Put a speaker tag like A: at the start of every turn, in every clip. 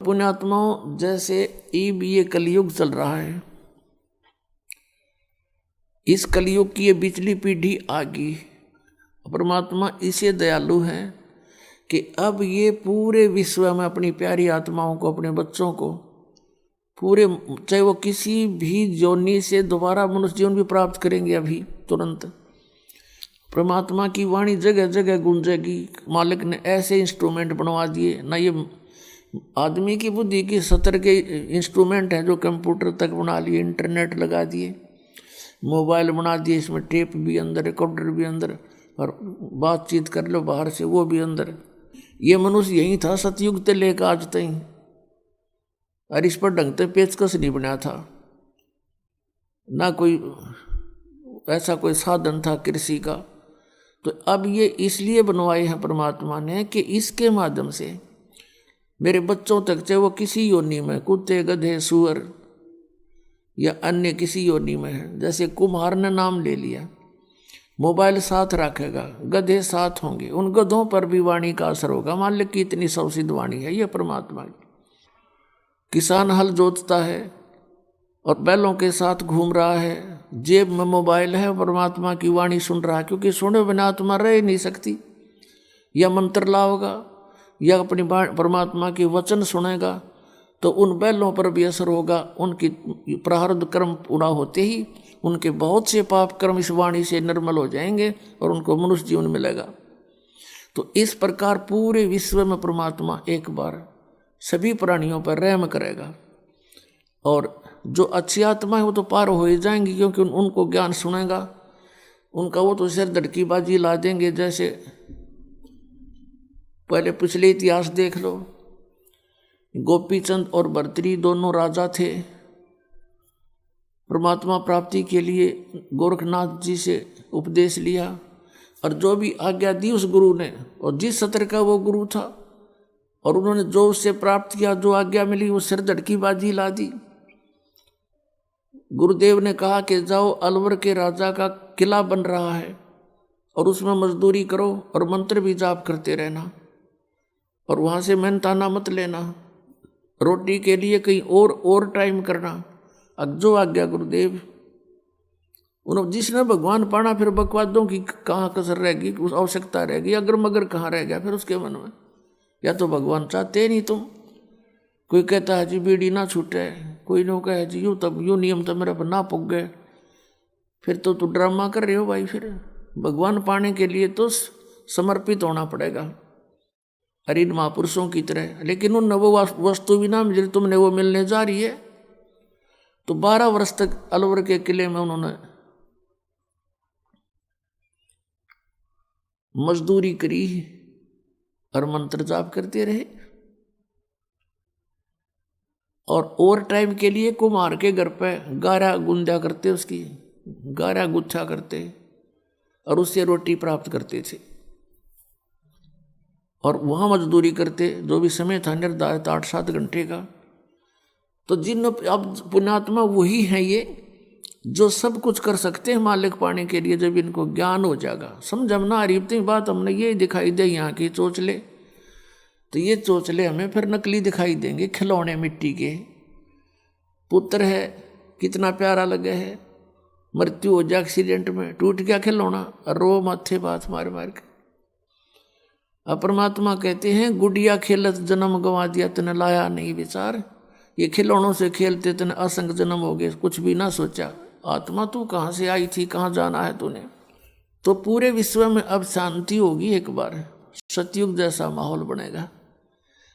A: पुण्यात्माओं, जैसे ये कलयुग चल रहा है, इस कलयुग की ये बिचली पीढ़ी आ गई। परमात्मा इसे दयालु है कि अब ये पूरे विश्व में अपनी प्यारी आत्माओं को, अपने बच्चों को पूरे, चाहे वो किसी भी योनि से दोबारा मनुष्य जीवन भी प्राप्त करेंगे अभी तुरंत, परमात्मा की वाणी जगह जगह गूंजेगी। मालिक ने ऐसे इंस्ट्रूमेंट बनवा दिए ना, ये आदमी की बुद्धि की सतर के इंस्ट्रूमेंट हैं जो कंप्यूटर तक बना लिए, इंटरनेट लगा दिए, मोबाइल बना दिए, इसमें टेप भी अंदर, रिकॉर्डर भी अंदर, और बातचीत कर लो बाहर से वो भी अंदर। ये मनुष्य यही था सतयुग से लेकर आज तक, और इस पर ढंग से पेचकस नहीं बना था, ना कोई ऐसा कोई साधन था कृषि का। तो अब ये इसलिए बनवाए हैं परमात्मा ने कि इसके माध्यम से मेरे बच्चों तक, चाहे वो किसी योनि में, कुत्ते गधे सूअर या अन्य किसी योनि में है, जैसे कुम्हार ने नाम ले लिया, मोबाइल साथ रखेगा, गधे साथ होंगे, उन गधों पर भी वाणी का असर होगा। मालिक की इतनी सौसिद्ध वाणी है ये परमात्मा की। किसान हल जोतता है और बैलों के साथ घूम रहा है, जेब में मोबाइल है, परमात्मा की वाणी सुन रहा है, क्योंकि सुने बिना आत्मा रह ही नहीं सकती। या मंत्र लाओगा या अपनी परमात्मा के वचन सुनेगा तो उन बैलों पर भी असर होगा। उनकी प्रारब्ध कर्म पूरा होते ही उनके बहुत से पाप कर्म इस वाणी से निर्मल हो जाएंगे और उनको मनुष्य जीवन मिलेगा। तो इस प्रकार पूरे विश्व में परमात्मा एक बार सभी प्राणियों पर रहम करेगा, और जो अच्छी आत्मा है वो तो पार हो ही जाएंगी, क्योंकि उनको ज्ञान सुनेगा, उनका वो तो सिर धड़की बाजी ला देंगे। जैसे पहले पिछले इतिहास देख लो, गोपीचंद और भर्तृहरि दोनों राजा थे। परमात्मा प्राप्ति के लिए गोरखनाथ जी से उपदेश लिया, और जो भी आज्ञा दी उस गुरु ने, और जिस सत्र का वो गुरु था, और उन्होंने जो उससे प्राप्त किया, जो आज्ञा मिली, वो सिर धड़की बाजी ला दी। गुरुदेव ने कहा कि जाओ, अलवर के राजा का किला बन रहा है और उसमें मजदूरी करो और मंत्र भी जाप करते रहना, और वहाँ से मेहनताना मत लेना, रोटी के लिए कहीं और टाइम करना। अब जो आज्ञा गुरुदेव, उन्होंने जिसने भगवान पाना, फिर बकवादों की कहाँ कसर रहेगी, उस आवश्यकता रहेगी, अगर मगर कहाँ रह गया फिर उसके मन में। या तो भगवान चाहते नहीं तुम, कोई कहता है जी बीड़ी ना छूटे, कोई नो कहे जी यूँ तब यूँ नियम तो मेरे पर ना पुग गए, फिर तो तू ड्रामा कर रहे हो भाई। फिर भगवान पाने के लिए तो समर्पित होना पड़ेगा, अरे इन महापुरुषों की तरह। लेकिन उन वो वस्तु भी ना मिले, तुमने वो मिलने जा रही है। तो 12 वर्ष तक अलवर के किले में उन्होंने मजदूरी करी और मंत्र जाप करते रहे, और टाइम के लिए कुम्हार के घर पे गारा गुंदा करते, उसकी गारा गुच्छा करते और उससे रोटी प्राप्त करते थे, और वहाँ मजदूरी करते, जो भी समय था निर्धारित 8-7 घंटे का। तो जिन अब पुण्यात्मा वही हैं ये जो सब कुछ कर सकते हैं मालिक पाने के लिए, जब इनको ज्ञान हो जाएगा। समझ हम ना अरीबती बात हमने ये दिखाई दे यहाँ की चोचले, तो ये चोचले हमें फिर नकली दिखाई देंगे, खिलौने मिट्टी के। पुत्र है कितना प्यारा लगे है, मृत्यु हो जाए एक्सीडेंट में, टूट गया खिलौना, रो माथे बात मार मार के। परमात्मा कहते हैं गुड़िया खेलत जन्म गंवा दिया, तने लाया नहीं विचार। ये खिलौनों से खेलते तने असंग जन्म हो गए, कुछ भी ना सोचा। आत्मा तू कहाँ से आई थी, कहाँ जाना है तूने। तो पूरे विश्व में अब शांति होगी, एक बार सतयुग जैसा माहौल बनेगा,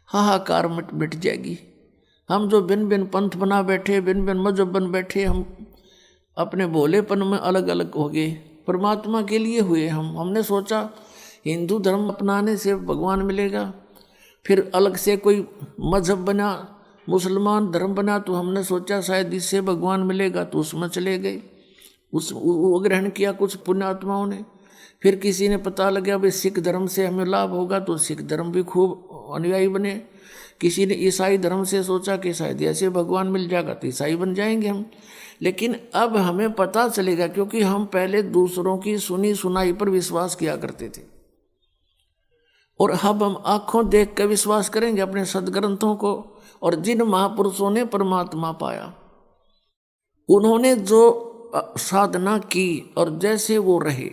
A: हाहाकार मिट जाएगी। हम जो भिन्न भिन्न पंथ बना बैठे, भिन्न भिन्न मजहब बन बैठे, हम अपने भोलेपन में अलग अलग हो गए, परमात्मा के लिए हुए हमने सोचा हिंदू धर्म अपनाने से भगवान मिलेगा, फिर अलग से कोई मजहब बना, मुसलमान धर्म बना, तो हमने सोचा शायद इससे भगवान मिलेगा, तो उसमें चले गए, वो ग्रहण किया कुछ पुण्यात्माओं ने। फिर किसी ने पता लगा भाई सिख धर्म से हमें लाभ होगा, तो सिख धर्म भी खूब अनुयायी बने। किसी ने ईसाई धर्म से सोचा कि शायद ऐसे भगवान मिल जाएगा, तो ईसाई बन जाएंगे हम। लेकिन अब हमें पता चलेगा, क्योंकि हम पहले दूसरों की सुनी सुनाई पर विश्वास किया करते थे, और अब हम आंखों देख के विश्वास करेंगे अपने सदग्रंथों को। और जिन महापुरुषों ने परमात्मा पाया, उन्होंने जो साधना की और जैसे वो रहे,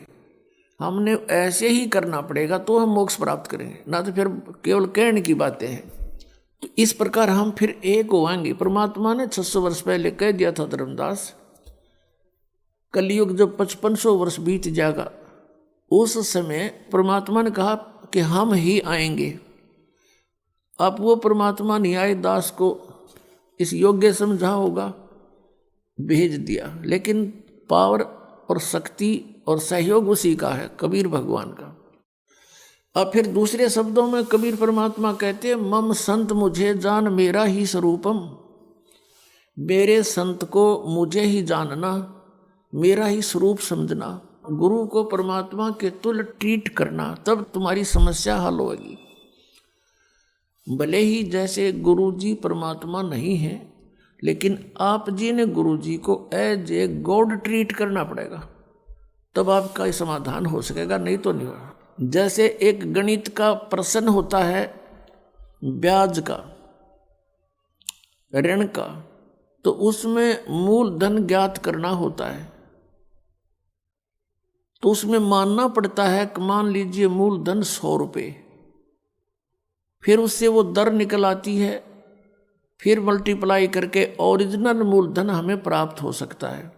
A: हमने ऐसे ही करना पड़ेगा तो हम मोक्ष प्राप्त करेंगे, ना तो फिर केवल कहने की बातें हैं। तो इस प्रकार हम फिर एक होंगे। परमात्मा ने 600 वर्ष पहले कह दिया था धर्मदास, कलयुग जब 5500 वर्ष बीत जाएगा, उस समय परमात्मा ने कहा कि हम ही आएंगे। अब वो परमात्मा न्याय दास को इस योग्य समझा होगा, भेज दिया, लेकिन पावर और शक्ति और सहयोग उसी का है, कबीर भगवान का। अब फिर दूसरे शब्दों में कबीर परमात्मा कहते हैं, मम संत मुझे जान मेरा ही स्वरूपम, मेरे संत को मुझे ही जानना, मेरा ही स्वरूप समझना। गुरु को परमात्मा के तुल्य ट्रीट करना, तब तुम्हारी समस्या हल होगी। भले ही जैसे गुरु जी परमात्मा नहीं है, लेकिन आप जी ने गुरु जी को एज ए गॉड ट्रीट करना पड़ेगा, तब आपका समाधान हो सकेगा, नहीं तो नहीं होगा। जैसे एक गणित का प्रश्न होता है, ब्याज का, ऋण का, तो उसमें मूलधन ज्ञात करना होता है, तो उसमें मानना पड़ता है कि मान लीजिए मूलधन 100 रुपये, फिर उससे वो दर निकल आती है, फिर मल्टीप्लाई करके ओरिजिनल मूलधन हमें प्राप्त हो सकता है।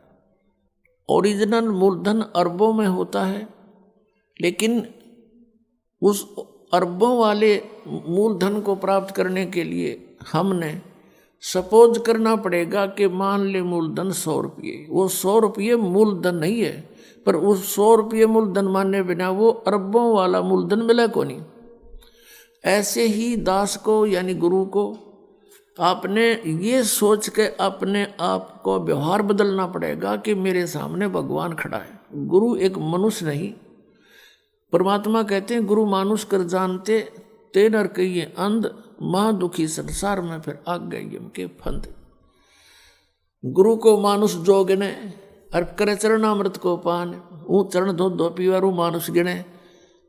A: ओरिजिनल मूलधन अरबों में होता है, लेकिन उस अरबों वाले मूलधन को प्राप्त करने के लिए हमने सपोज करना पड़ेगा कि मान ले मूलधन 100 रुपये, वो 100 रुपये मूलधन नहीं है, पर उस 100 रुपये मूलधन मानने बिना वो अरबों वाला मूलधन मिला को नहीं। ऐसे ही दास को यानी गुरु को आपने ये सोच के अपने आप को व्यवहार बदलना पड़ेगा कि मेरे सामने भगवान खड़ा है। गुरु एक मनुष्य नहीं। परमात्मा कहते हैं, गुरु मानुष कर जानते ते नर कहिए अंध, महा दुखी संसार में फिर आग गए यम के फंद। गुरु को मानुष जोग ने अर्प करे चरणामृत को पान, ऊ चरण धो धो पीवारू मानुष गिणे,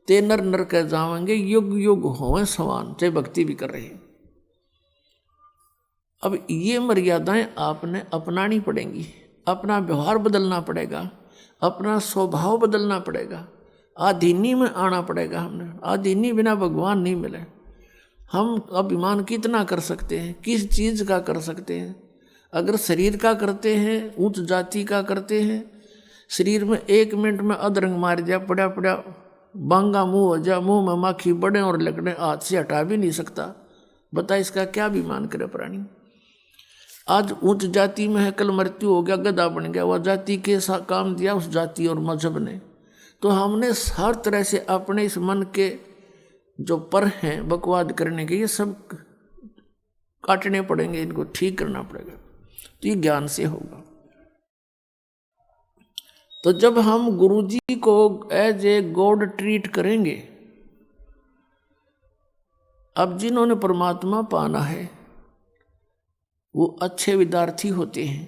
A: ते नर नर कह जावेंगे युग युग होवे समान, चाहे भक्ति भी कर रहे हैं। अब ये मर्यादाएं आपने अपनानी पड़ेंगी, अपना व्यवहार बदलना पड़ेगा, अपना स्वभाव बदलना पड़ेगा, आधीनी में आना पड़ेगा। हमने आधीनी बिना भगवान नहीं मिले। हम अभिमान कितना कर सकते हैं, किस चीज़ का कर सकते हैं? अगर शरीर का करते हैं, उच्च जाति का करते हैं, शरीर में 1 मिनट में अधरंग मार जा, पड़ा पड़ा बांगा मुंह हो जा, मुंह में माखी बड़े और लगने, हाथ से हटा भी नहीं सकता। बता इसका क्या अभिमान करे प्राणी। आज उच्च जाति में है, कल मृत्यु हो गया, गधा बन गया, वह जाति के काम दिया उस जाति और मजहब ने। तो हमने हर तरह से अपने इस मन के जो पर हैं बकवाद करने के, ये सब काटने पड़ेंगे, इनको ठीक करना पड़ेगा। तो ये ज्ञान से होगा। तो जब हम गुरुजी को एज ए गॉड ट्रीट करेंगे, अब जिन्होंने परमात्मा पाना है वो अच्छे विद्यार्थी होते हैं।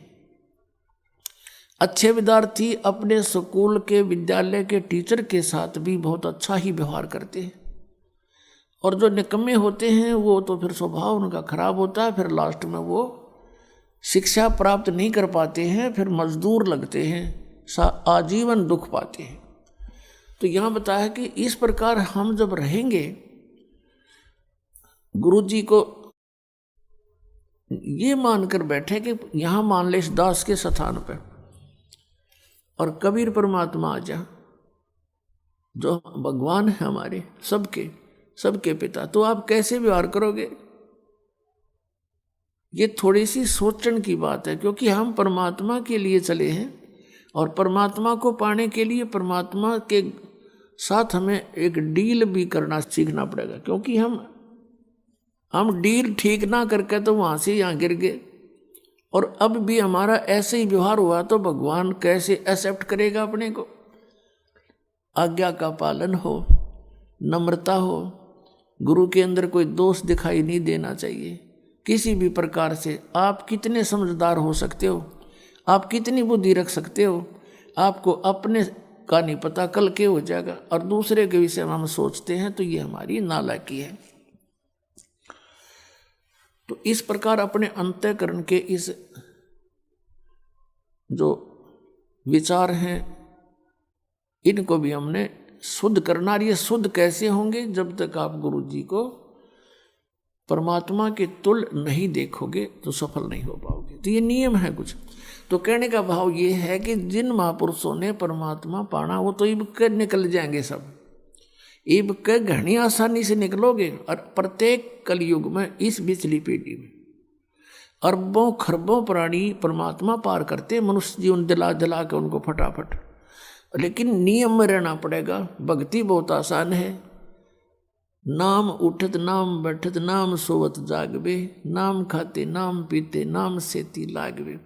A: अच्छे विद्यार्थी अपने स्कूल के विद्यालय के टीचर के साथ भी बहुत अच्छा ही व्यवहार करते हैं, और जो निकम्मे होते हैं वो तो फिर स्वभाव उनका खराब होता है, फिर लास्ट में वो शिक्षा प्राप्त नहीं कर पाते हैं, फिर मजदूर लगते हैं, आजीवन दुख पाते हैं। तो यहाँ बताया कि इस प्रकार हम जब रहेंगे, गुरुजी को ये मानकर बैठे कि यहाँ मान ले इस दास के स्थान पर और कबीर परमात्मा आ जा, जो भगवान है हमारे सबके पिता, तो आप कैसे व्यवहार करोगे? ये थोड़ी सी सोचने की बात है, क्योंकि हम परमात्मा के लिए चले हैं और परमात्मा को पाने के लिए परमात्मा के साथ हमें एक डील भी करना सीखना पड़ेगा। क्योंकि हम डील ठीक ना करके तो वहाँ से यहाँ गिर गए, और अब भी हमारा ऐसे ही व्यवहार हुआ तो भगवान कैसे एक्सेप्ट करेगा अपने को? आज्ञा का पालन हो, नम्रता हो, गुरु के अंदर कोई दोष दिखाई नहीं देना चाहिए किसी भी प्रकार से। आप कितने समझदार हो सकते हो, आप कितनी बुद्धि रख सकते हो, आपको अपने का नहीं पता कल क्या हो जाएगा, और दूसरे के विषय में हम सोचते हैं तो ये हमारी नालायकी है। तो इस प्रकार अपने अंतःकरण के इस जो विचार हैं इनको भी हमने शुद्ध करना। और ये शुद्ध कैसे होंगे? जब तक आप गुरु जी को परमात्मा के तुल्य नहीं देखोगे तो सफल नहीं हो पाओगे। तो ये नियम है कुछ। तो कहने का भाव ये है कि जिन महापुरुषों ने परमात्मा पाना वो तो इब के निकल जाएंगे सब, इब के घनी आसानी से निकलोगे। और प्रत्येक कलयुग में इस बिचली पीढ़ी में अरबों खरबों प्राणी परमात्मा पार करते, मनुष्य जीवन दिला दिला के उनको फटाफट। लेकिन नियम में रहना पड़ेगा। भक्ति बहुत आसान है। नाम उठत नाम बैठत नाम सोवत जागवे, नाम खाते नाम पीते नाम सेती लागवे।